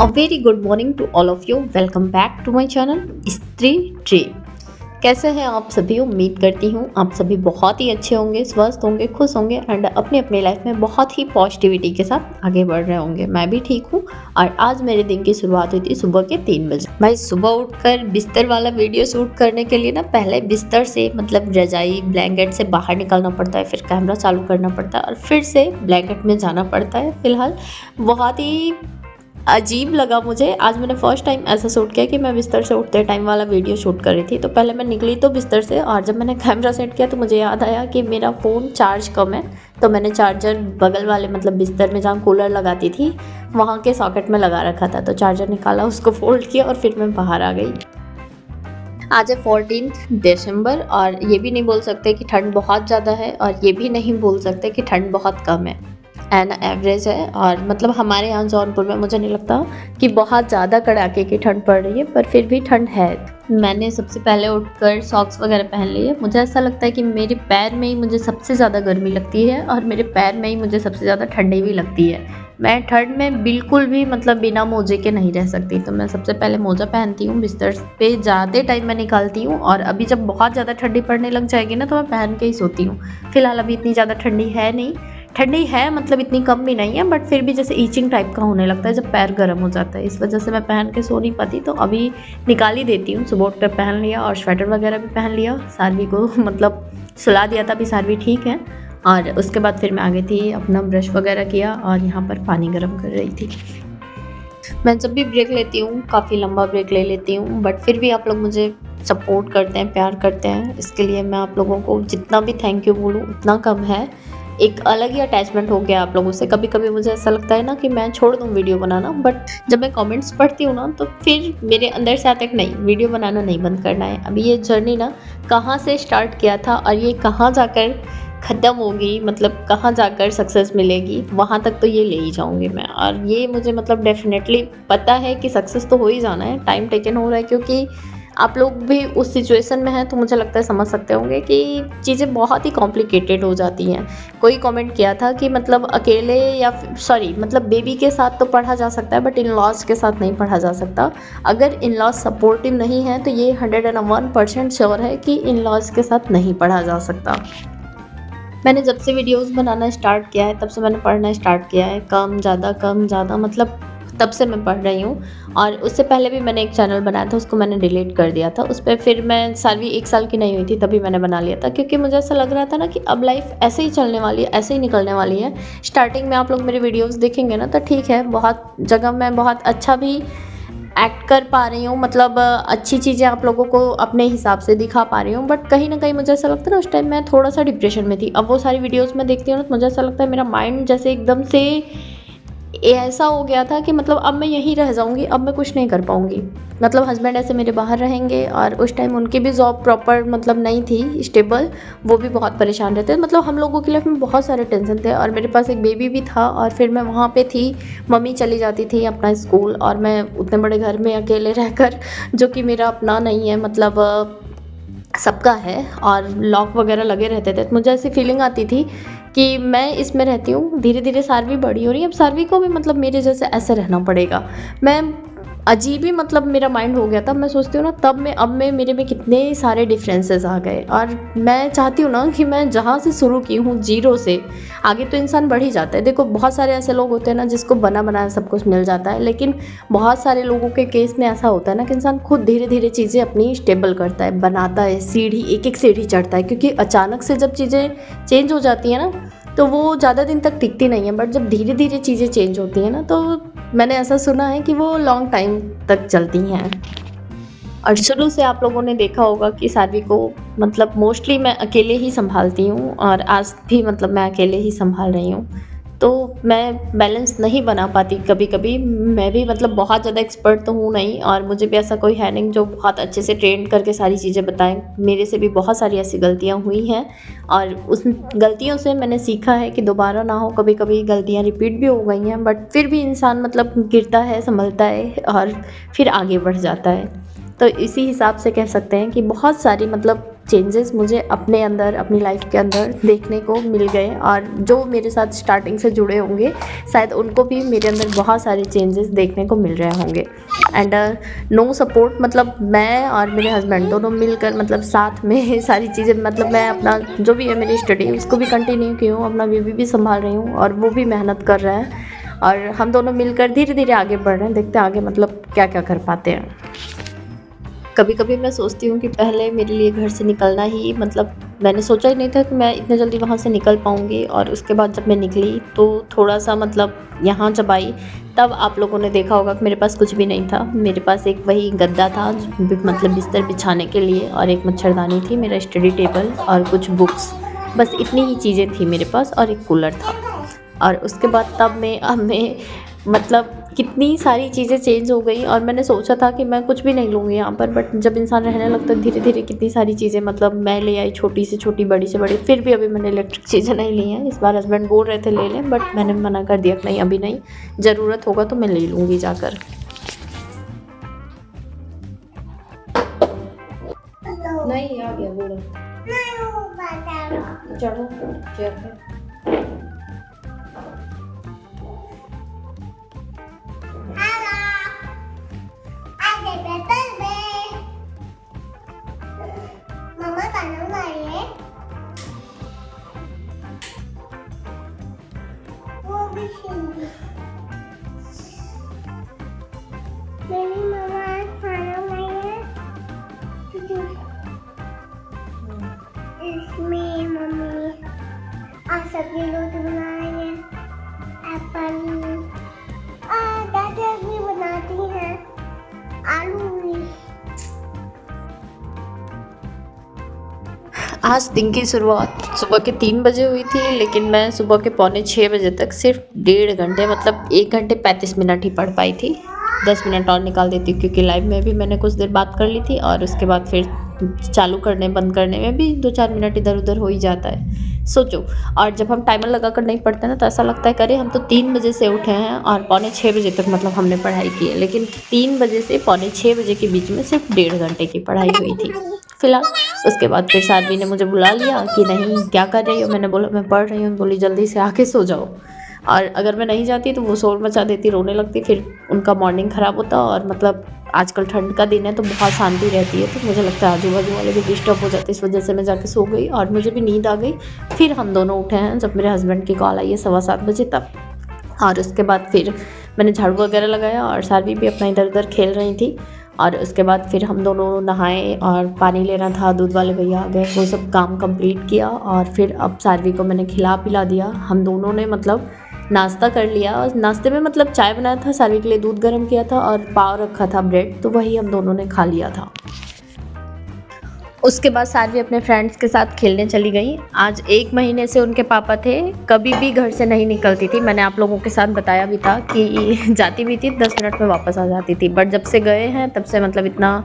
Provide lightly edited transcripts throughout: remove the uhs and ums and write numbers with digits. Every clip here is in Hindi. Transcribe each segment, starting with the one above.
A very good morning to all of you. Welcome back to my channel Stree tree. कैसे हैं आप सभी? उम्मीद करती हूँ आप सभी बहुत ही अच्छे होंगे, स्वस्थ होंगे, खुश होंगे एंड अपनी अपनी लाइफ में बहुत ही पॉजिटिविटी के साथ आगे बढ़ रहे होंगे। मैं भी ठीक हूँ और आज मेरे दिन की शुरुआत हुई थी सुबह के 3 बजे। भाई सुबह उठकर बिस्तर वाला वीडियो शूट करने के लिए ना पहले बिस्तर से मतलब रजाई ब्लैंकेट से बाहर निकलना पड़ता है, फिर कैमरा चालू करना पड़ता है और फिर से ब्लैंकेट में जाना पड़ता है। फिलहाल बहुत ही अजीब लगा मुझे। आज मैंने फर्स्ट टाइम ऐसा शूट किया कि मैं बिस्तर से उठते टाइम वाला वीडियो शूट कर रही थी। तो पहले मैं निकली तो बिस्तर से और जब मैंने कैमरा सेट किया तो मुझे याद आया कि मेरा फ़ोन चार्ज कम है। तो मैंने चार्जर बगल वाले मतलब बिस्तर में जहाँ कूलर लगाती थी वहाँ के सॉकेट में लगा रखा था। तो चार्जर निकाला, उसको फोल्ड किया और फिर मैं बाहर आ गई। आज है 14 दिसंबर और ये भी नहीं बोल सकते कि ठंड बहुत ज़्यादा है और ये भी नहीं बोल सकते कि ठंड बहुत कम है। एन एवरेज है और मतलब हमारे यहाँ जौनपुर में मुझे नहीं लगता कि बहुत ज़्यादा कड़ाके की ठंड पड़ रही है, पर फिर भी ठंड है। मैंने सबसे पहले उठकर सॉक्स वगैरह पहन लिए। मुझे ऐसा लगता है कि मेरे पैर में ही मुझे सबसे ज़्यादा गर्मी लगती है और मेरे पैर में ही मुझे सबसे ज़्यादा ठंडी भी लगती है। मैं ठंड में बिल्कुल भी मतलब बिना मोजे के नहीं रह सकती। तो मैं सबसे पहले मोजा पहनती हूँ, बिस्तर पे जाते टाइम मैं निकालती हूँ और अभी जब बहुत ज़्यादा ठंडी पड़ने लग जाएगी ना तो मैं पहन के ही सोती हूँ। फिलहाल अभी इतनी ज़्यादा ठंडी है नहीं, ठंडी है मतलब इतनी कम भी नहीं है, बट फिर भी जैसे ईचिंग टाइप का होने लगता है जब पैर गर्म हो जाता है। इस वजह से मैं पहन के सो नहीं पाती, तो अभी निकाल ही देती हूँ। सुबह उठ कर पहन लिया और स्वेटर वगैरह भी पहन लिया। सारवी को मतलब सुला दिया था, अभी सारवी ठीक है। और उसके बाद फिर मैं आ गई थी, अपना ब्रश वगैरह किया और यहाँ पर पानी गर्म कर रही थी। मैं जब भी ब्रेक लेती हूँ काफ़ी लंबा ब्रेक ले लेती हूँ, बट फिर भी आप लोग मुझे सपोर्ट करते हैं, प्यार करते हैं। इसके लिए मैं आप लोगों को जितना भी थैंक यू बोलूँ उतना कम है। एक अलग ही अटैचमेंट हो गया आप लोगों से। कभी कभी मुझे ऐसा लगता है ना कि मैं छोड़ दूँ वीडियो बनाना, बट जब मैं कमेंट्स पढ़ती हूँ ना तो फिर मेरे अंदर से आता है कि नहीं, वीडियो बनाना नहीं बंद करना है। अभी ये जर्नी ना कहाँ से स्टार्ट किया था और ये कहाँ जाकर ख़त्म होगी, मतलब कहाँ जाकर सक्सेस मिलेगी, वहाँ तक तो ये ले ही जाऊँगी मैं। और ये मुझे मतलब डेफिनेटली पता है कि सक्सेस तो हो ही जाना है। टाइम टेकन हो रहा है क्योंकि आप लोग भी उस सिचुएशन में हैं, तो मुझे लगता है समझ सकते होंगे कि चीज़ें बहुत ही कॉम्प्लिकेटेड हो जाती हैं। कोई कमेंट किया था कि मतलब अकेले या सॉरी मतलब बेबी के साथ तो पढ़ा जा सकता है बट इन लॉज के साथ नहीं पढ़ा जा सकता। अगर इन लॉज सपोर्टिव नहीं है तो ये 101% श्योर है कि इन लॉज के साथ नहीं पढ़ा जा सकता। मैंने जब से वीडियोस बनाना स्टार्ट किया है तब से मैंने पढ़ना स्टार्ट किया है, कम ज़्यादा मतलब तब से मैं पढ़ रही हूँ। और उससे पहले भी मैंने एक चैनल बनाया था, उसको मैंने डिलीट कर दिया था। उस पर फिर मैं सारवी 1 साल की नहीं हुई थी तभी मैंने बना लिया था, क्योंकि मुझे ऐसा लग रहा था ना कि अब लाइफ ऐसे ही चलने वाली है, ऐसे ही निकलने वाली है। स्टार्टिंग में आप लोग मेरे वीडियोज़ देखेंगे ना तो ठीक है, बहुत जगह मैं बहुत अच्छा भी एक्ट कर पा रही हूँ, मतलब अच्छी चीज़ें आप लोगों को अपने हिसाब से दिखा पा रही हूँ। बट कहीं ना कहीं मुझे ऐसा लगता है ना उस टाइम मैं थोड़ा सा डिप्रेशन में थी। अब वो सारी वीडियोस में देखती हूँ ना तो मुझे ऐसा लगता है मेरा माइंड जैसे एकदम से ऐसा हो गया था कि मतलब अब मैं यहीं रह जाऊँगी, अब मैं कुछ नहीं कर पाऊँगी। मतलब हस्बैंड ऐसे मेरे बाहर रहेंगे और उस टाइम उनकी भी जॉब प्रॉपर मतलब नहीं थी स्टेबल, वो भी बहुत परेशान रहते। मतलब हम लोगों की लाइफ में बहुत सारे टेंशन थे और मेरे पास एक बेबी भी था और फिर मैं वहाँ पे थी, मम्मी चली जाती थी अपना स्कूल और मैं उतने बड़े घर में अकेले रहकर, जो कि मेरा अपना नहीं है मतलब सबका है, और लॉक वगैरह लगे रहते थे। तो मुझे ऐसी फीलिंग आती थी कि मैं इसमें रहती हूँ, धीरे धीरे सारवी बड़ी हो रही है, अब सारवी को भी मतलब मेरे जैसे ऐसे रहना पड़ेगा। मैं अजीब ही मतलब मेरा माइंड हो गया था। मैं सोचती हूँ ना तब में अब में मेरे में कितने सारे डिफरेंसेस आ गए। और मैं चाहती हूँ ना कि मैं जहाँ से शुरू की हूँ जीरो से, आगे तो इंसान बढ़ ही जाता है। देखो बहुत सारे ऐसे लोग होते हैं ना जिसको बना बनाया सब कुछ मिल जाता है, लेकिन बहुत सारे लोगों के केस में ऐसा होता है ना कि इंसान खुद धीरे धीरे चीज़ें अपनी स्टेबल करता है, बनाता है, सीढ़ी एक एक सीढ़ी चढ़ता है। क्योंकि अचानक से जब चीज़ें चेंज हो जाती हैं ना तो वो ज़्यादा दिन तक टिकती नहीं है, बट जब धीरे धीरे चीज़ें चेंज होती हैं ना तो मैंने ऐसा सुना है कि वो लॉन्ग टाइम तक चलती हैं। और शुरू से आप लोगों ने देखा होगा कि सारवी को मतलब मोस्टली मैं अकेले ही संभालती हूँ और आज भी मतलब मैं अकेले ही संभाल रही हूँ। तो मैं बैलेंस नहीं बना पाती कभी कभी। मैं भी मतलब बहुत ज़्यादा एक्सपर्ट तो हूँ नहीं और मुझे भी ऐसा कोई है नहीं जो बहुत अच्छे से ट्रेन करके सारी चीज़ें बताएं। मेरे से भी बहुत सारी ऐसी गलतियाँ हुई हैं और उस गलतियों से मैंने सीखा है कि दोबारा ना हो। कभी कभी गलतियाँ रिपीट भी हो गई हैं, बट फिर भी इंसान मतलब गिरता है, संभलता है और फिर आगे बढ़ जाता है। तो इसी हिसाब से कह सकते हैं कि बहुत सारी मतलब चेंजेस मुझे अपने अंदर, अपनी लाइफ के अंदर देखने को मिल गए। और जो मेरे साथ स्टार्टिंग से जुड़े होंगे शायद उनको भी मेरे अंदर बहुत सारे चेंजेस देखने को मिल रहे होंगे। एंड नो सपोर्ट, मतलब मैं और मेरे हस्बैंड दोनों मिलकर मतलब साथ में सारी चीज़ें, मतलब मैं अपना जो भी है मेरी स्टडी उसको भी कंटिन्यू की हूँ, अपना बेबी भी संभाल रही हूँ और वो भी मेहनत कर रहा है। और हम दोनों मिलकर धीरे धीरे आगे बढ़ रहे हैं, देखते हैं आगे मतलब क्या क्या कर पाते हैं। कभी कभी मैं सोचती हूँ कि पहले मेरे लिए घर से निकलना ही, मतलब मैंने सोचा ही नहीं था कि मैं इतने जल्दी वहाँ से निकल पाऊँगी। और उसके बाद जब मैं निकली तो थोड़ा सा मतलब यहाँ जब आई तब आप लोगों ने देखा होगा कि मेरे पास कुछ भी नहीं था। मेरे पास एक वही गद्दा था मतलब बिस्तर बिछाने के लिए, और एक मच्छरदानी थी, मेरा स्टडी टेबल और कुछ बुक्स, बस इतनी ही चीज़ें थी मेरे पास, और एक कूलर था। और उसके बाद तब मैं अब मैं मतलब कितनी सारी चीज़ें चेंज हो गई। और मैंने सोचा था कि मैं कुछ भी नहीं लूँगी यहाँ पर, बट जब इंसान रहने लगता है धीरे धीरे कितनी सारी चीज़ें मतलब मैं ले आई, छोटी से छोटी बड़ी से बड़ी। फिर भी अभी मैंने इलेक्ट्रिक चीज़ें नहीं ली हैं। इस बार हस्बैंड बोल रहे थे ले लें, बट मैंने मना कर दिया कि नहीं अभी नहीं, ज़रूरत होगा तो मैं ले लूँगी जाकर। नहीं आ गया बोलो, चढ़ो चेयर पे। मेरी मम्मा खाना बनाई है। इसमें मम्मी आज सब्जी रोटी बनाई है, एप्पल, दादी भी बनाती है, आलू भी। आज दिन की शुरुआत सुबह के 3 बजे हुई थी, लेकिन मैं सुबह के पौने 6 बजे तक सिर्फ 1.5 घंटे, मतलब 1 घंटे 35 मिनट ही पढ़ पाई थी। 10 मिनट और निकाल देती क्योंकि लाइव में भी मैंने कुछ देर बात कर ली थी, और उसके बाद फिर चालू करने बंद करने में भी 2-4 मिनट इधर उधर हो ही जाता है, सोचो। और जब हम टाइमर लगा कर नहीं पढ़ते ना तो ऐसा लगता है करे हम तो 3 बजे से उठे हैं और पौने 6 बजे तक मतलब हमने पढ़ाई की है, लेकिन 3 बजे से पौने 6 बजे के बीच में सिर्फ 1.5 घंटे की पढ़ाई हुई थी फिलहाल। उसके बाद फिर साध्वी ने मुझे बुला लिया कि नहीं क्या कर रही हो, मैंने बोला मैं पढ़ रही हूँ। बोली जल्दी से आके सो जाओ। और अगर मैं नहीं जाती तो वो शोर मचा देती, रोने लगती, फिर उनका मॉर्निंग ख़राब होता। और मतलब आजकल ठंड का दिन है तो बहुत शांति रहती है, तो मुझे लगता है आजू बाजू वाले भी डिस्टर्ब हो जाते, इस वजह से मैं जाके सो गई और मुझे भी नींद आ गई। फिर हम दोनों उठे हैं जब मेरे हस्बैंड की कॉल आई है 7:15 बजे तब। और उसके बाद फिर मैंने झाड़ू वगैरह लगाया और साध्वी भी अपना इधर उधर खेल रही थी। और उसके बाद फिर हम दोनों नहाए और पानी लेना था, दूध वाले भैया आ गए, वो सब काम कंप्लीट किया। और फिर अब साध्वी को मैंने खिला पिला दिया। हम दोनों ने मतलब नाश्ता कर लिया, और नाश्ते में मतलब चाय बनाया था, साध्वी के लिए दूध गर्म किया था और पाव रखा था ब्रेड, तो वही हम दोनों ने खा लिया था। उसके बाद साध्वी अपने फ्रेंड्स के साथ खेलने चली गई। आज 1 महीने से उनके पापा थे, कभी भी घर से नहीं निकलती थी। मैंने आप लोगों के साथ बताया भी था कि जाती भी थी 10 मिनट में वापस आ जाती थी, बट जब से गए हैं तब से मतलब इतना,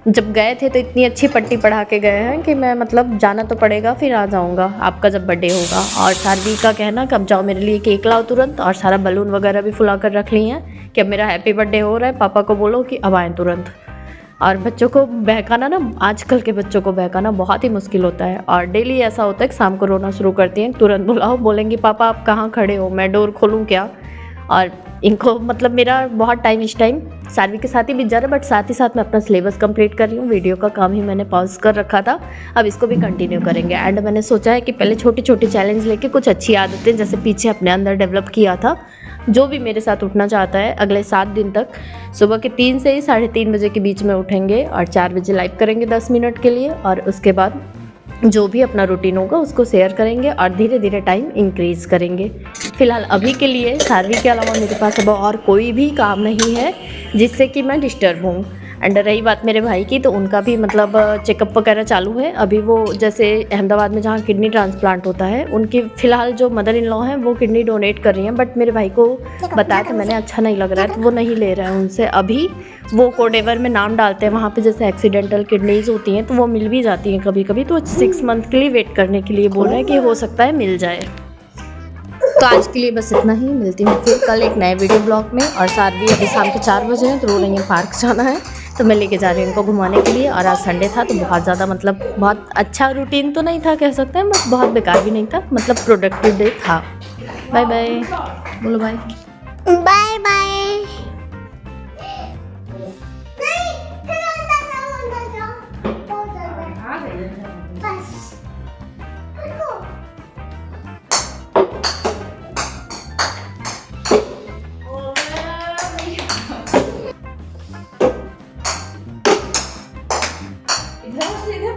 जब गए थे तो इतनी अच्छी पट्टी पढ़ा के गए हैं कि मैं मतलब जाना तो पड़ेगा, फिर आ जाऊँगा आपका जब बर्थडे होगा। और साध्वी का कहना कि अब जाओ मेरे लिए केक लाओ तुरंत, और सारा बलून वगैरह भी फुला कर रख ली हैं कि अब मेरा हैप्पी बर्थडे हो रहा है, पापा को बोलो कि अब आएँ तुरंत। और बच्चों को बहकाना ना, आजकल के बच्चों को बहकाना बहुत ही मुश्किल होता है। और डेली ऐसा होता है कि शाम को रोना शुरू करती हैं, तुरंत बुलाओ, बोलेंगी पापा आप कहाँ खड़े हो, मैं डोर खोलूँ क्या। और इनको मतलब मेरा बहुत टाइम इस टाइम साध्वी के साथ ही बीत जा रहा है, बट साथ ही साथ मैं अपना सिलेबस कंप्लीट कर रही हूँ। वीडियो का काम ही मैंने पॉज कर रखा था, अब इसको भी कंटिन्यू करेंगे। एंड मैंने सोचा है कि पहले छोटे छोटे चैलेंज लेके कुछ अच्छी आदतें जैसे पीछे अपने अंदर डेवलप किया था, जो भी मेरे साथ उठना चाहता है अगले 7 दिन तक सुबह के 3 से 3:30 बजे के बीच में उठेंगे और 4 बजे लाइव करेंगे 10 मिनट के लिए। और उसके बाद जो भी अपना रूटीन होगा उसको शेयर करेंगे और धीरे धीरे टाइम इंक्रीज़ करेंगे। फ़िलहाल अभी के लिए साध्वी के अलावा मेरे पास अब और कोई भी काम नहीं है जिससे कि मैं डिस्टर्ब हूँ। एंड रही बात मेरे भाई की, तो उनका भी मतलब चेकअप वगैरह चालू है। अभी वो जैसे अहमदाबाद में जहाँ किडनी ट्रांसप्लांट होता है, उनकी फ़िलहाल जो मदर इन लॉ हैं वो किडनी डोनेट कर रही हैं, बट मेरे भाई को बताया था मैंने अच्छा नहीं लग रहा है तो वो नहीं ले रहा है उनसे। अभी वो कोडेवर में नाम डालते हैं, वहाँ पे जैसे एक्सीडेंटल किडनीज होती हैं तो वो मिल भी जाती हैं कभी कभी, तो 6 मंथ के लिए वेट करने के लिए बोल रहे हैं कि हो सकता है मिल जाए। तो आज के लिए बस इतना ही, मिलती हूँ फिर कल एक नए वीडियो ब्लॉग में। और साध्वी अभी शाम के 4 बजे हैं तो रो रही हैं पार्क जाना है, तो मैं लेके जा रही हूँ इनको घुमाने के लिए। और आज संडे था तो बहुत ज़्यादा मतलब बहुत अच्छा रूटीन तो नहीं था कह सकते हैं, बट बहुत बेकार भी नहीं था, मतलब प्रोडक्टिव डे था। बाय बाय बोलो बाय। Bye bye. इधर